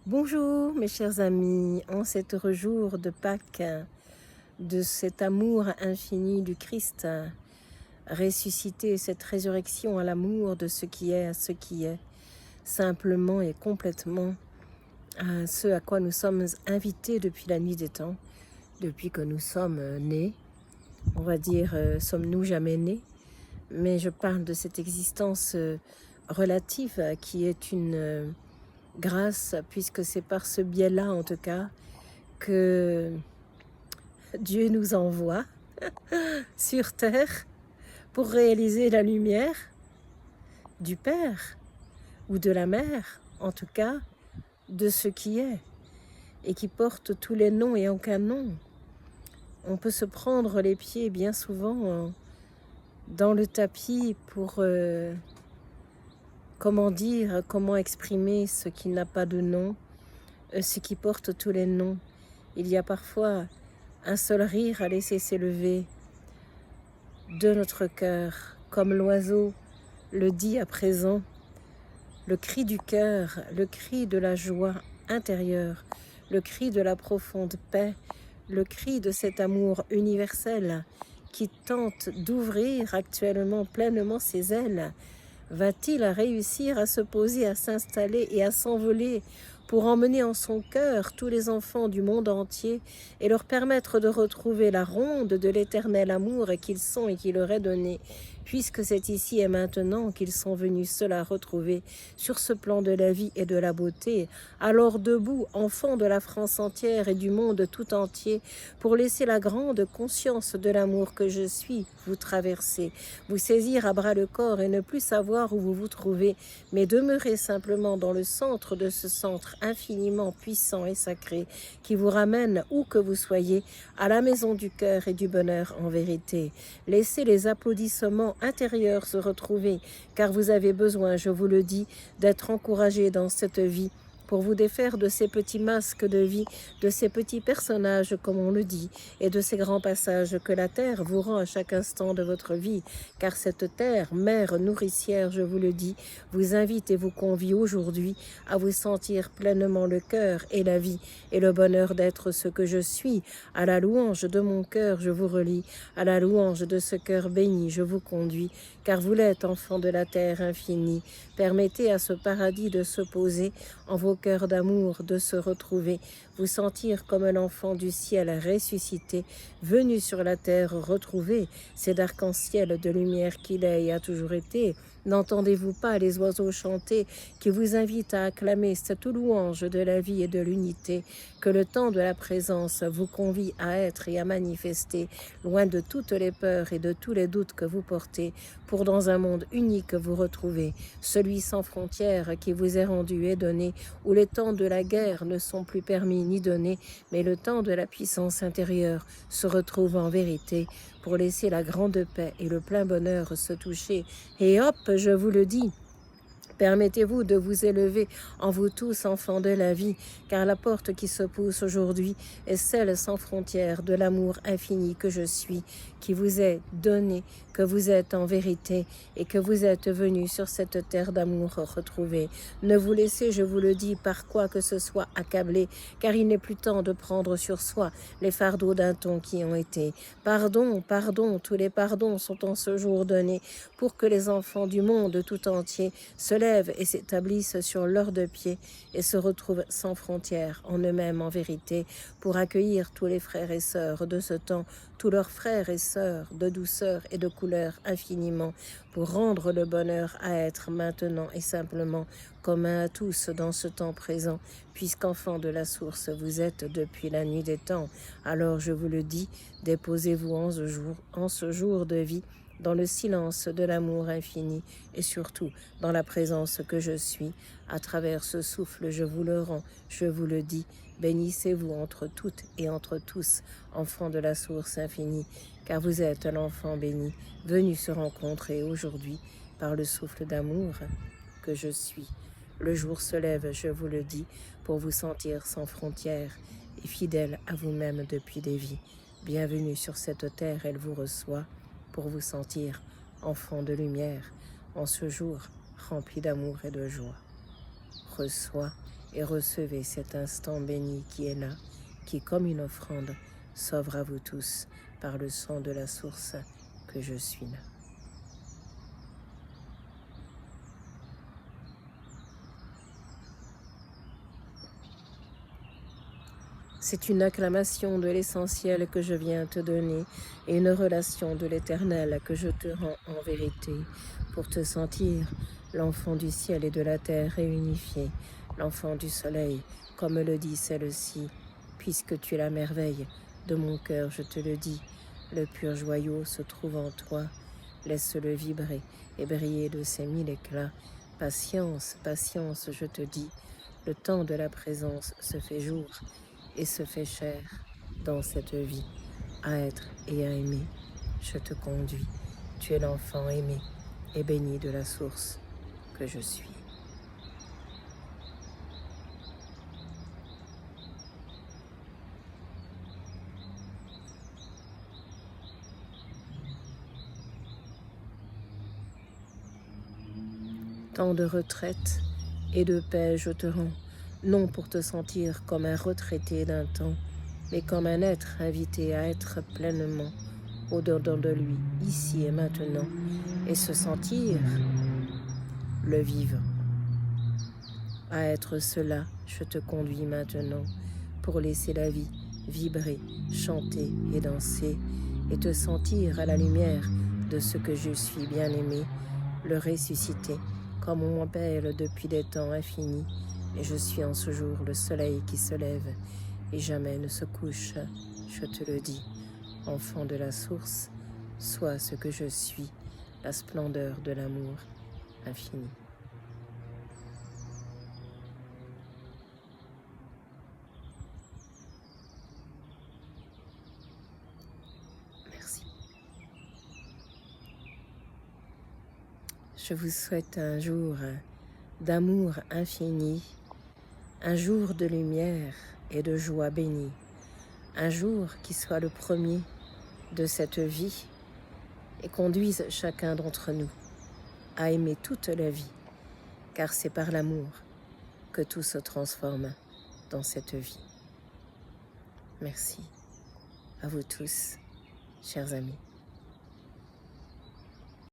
Bonjour mes chers amis, en cet heureux jour de Pâques, de cet amour infini du Christ, ressuscité, cette résurrection à l'amour de ce qui est à ce qui est, simplement et complètement à ce à quoi nous sommes invités depuis la nuit des temps, depuis que nous sommes nés. On va dire, sommes-nous jamais nés? Mais je parle de cette existence relative qui est une grâce, puisque c'est par ce biais-là, en tout cas, que Dieu nous envoie sur terre pour réaliser la lumière du Père ou de la Mère, en tout cas, de ce qui est et qui porte tous les noms et aucun nom. On peut se prendre les pieds bien souvent dans le tapis pour, comment exprimer ce qui n'a pas de nom, ce qui porte tous les noms. Il y a parfois un seul rire à laisser s'élever de notre cœur, comme l'oiseau le dit à présent, le cri du cœur, le cri de la joie intérieure, le cri de la profonde paix, le cri de cet amour universel qui tente d'ouvrir actuellement pleinement ses ailes. Va-t-il réussir à se poser, à s'installer et à s'envoler pour emmener en son cœur tous les enfants du monde entier et leur permettre de retrouver la ronde de l'éternel amour qu'ils sont et qui leur est donné, puisque c'est ici et maintenant qu'ils sont venus cela retrouver sur ce plan de la vie et de la beauté. Alors debout, enfants de la France entière et du monde tout entier, pour laisser la grande conscience de l'amour que je suis vous traverser, vous saisir à bras le corps et ne plus savoir où vous vous trouvez, mais demeurer simplement dans le centre de ce centre infiniment puissant et sacré qui vous ramène où que vous soyez à la maison du cœur et du bonheur en vérité. Laissez les applaudissements intérieurs se retrouver, car vous avez besoin, je vous le dis, d'être encouragé dans cette vie pour vous défaire de ces petits masques de vie, de ces petits personnages, comme on le dit, et de ces grands passages que la terre vous rend à chaque instant de votre vie, car cette terre, mère nourricière, je vous le dis, vous invite et vous convie aujourd'hui à vous sentir pleinement le cœur et la vie et le bonheur d'être ce que je suis. À la louange de mon cœur, je vous relie, à la louange de ce cœur béni, je vous conduis, car vous l'êtes, enfant de la terre infinie. Permettez à ce paradis de se poser en vos cœurs d'amour, de se retrouver, vous sentir comme l'enfant du ciel ressuscité, venu sur la terre retrouver cet arc-en-ciel de lumière qu'il est et a toujours été. N'entendez-vous pas les oiseaux chanter qui vous invitent à acclamer cette louange de la vie et de l'unité que le temps de la présence vous convie à être et à manifester, loin de toutes les peurs et de tous les doutes que vous portez, pour dans un monde unique vous retrouver, celui sans frontières qui vous est rendu et donné, où les temps de la guerre ne sont plus permis ni donnés, mais le temps de la puissance intérieure se retrouve en vérité pour laisser la grande paix et le plein bonheur se toucher. Et hop, je vous le dis, permettez-vous de vous élever en vous tous, enfants de la vie, car la porte qui se pousse aujourd'hui est celle sans frontières de l'amour infini que je suis, qui vous est donné, que vous êtes en vérité et que vous êtes venus sur cette terre d'amour retrouvée. Ne vous laissez, je vous le dis, par quoi que ce soit accabler, car il n'est plus temps de prendre sur soi les fardeaux d'un ton qui ont été. Pardon, pardon, tous les pardons sont en ce jour donnés pour que les enfants du monde tout entier se lèvent et s'établissent sur leurs deux pieds et se retrouvent sans frontières en eux-mêmes en vérité pour accueillir tous les frères et sœurs de ce temps, tous leurs frères et sœurs de douceur et de couleur infiniment, pour rendre le bonheur à être maintenant et simplement commun à tous dans ce temps présent, puisqu'enfants de la source vous êtes depuis la nuit des temps. Alors je vous le dis, déposez-vous en ce jour de vie dans le silence de l'amour infini et surtout dans la présence que je suis. À travers ce souffle, je vous le rends, je vous le dis, bénissez-vous entre toutes et entre tous, enfants de la source infinie, car vous êtes l'enfant béni, venu se rencontrer aujourd'hui par le souffle d'amour que je suis. Le jour se lève, je vous le dis, pour vous sentir sans frontières et fidèle à vous-même depuis des vies. Bienvenue sur cette terre, elle vous reçoit pour vous sentir enfant de lumière en ce jour rempli d'amour et de joie. Reçois et recevez cet instant béni qui est là, qui, comme une offrande, s'offre à vous tous par le sang de la source que je suis là. C'est une acclamation de l'essentiel que je viens te donner et une relation de l'éternel que je te rends en vérité pour te sentir l'enfant du ciel et de la terre réunifié, l'enfant du soleil, comme le dit celle-ci, puisque tu es la merveille de mon cœur, je te le dis, le pur joyau se trouve en toi, laisse-le vibrer et briller de ses 1000 éclats. Patience, patience, je te dis, le temps de la présence se fait jour et se fait chair dans cette vie, à être et à aimer. Je te conduis, tu es l'enfant aimé et béni de la source que je suis. Temps de retraite et de paix je te rends, non pour te sentir comme un retraité d'un temps, mais comme un être invité à être pleinement au-dedans de lui, ici et maintenant, et se sentir le vivre. À être cela, je te conduis maintenant pour laisser la vie vibrer, chanter et danser, et te sentir à la lumière de ce que je suis bien-aimé, le ressuscité, comme on m'appelle depuis des temps infinis, et je suis en ce jour le soleil qui se lève et jamais ne se couche, je te le dis, enfant de la source, sois ce que je suis, la splendeur de l'amour infini. Merci. Je vous souhaite un jour d'amour infini, un jour de lumière et de joie bénie, un jour qui soit le premier de cette vie et conduise chacun d'entre nous à aimer toute la vie, car c'est par l'amour que tout se transforme dans cette vie. Merci à vous tous, chers amis.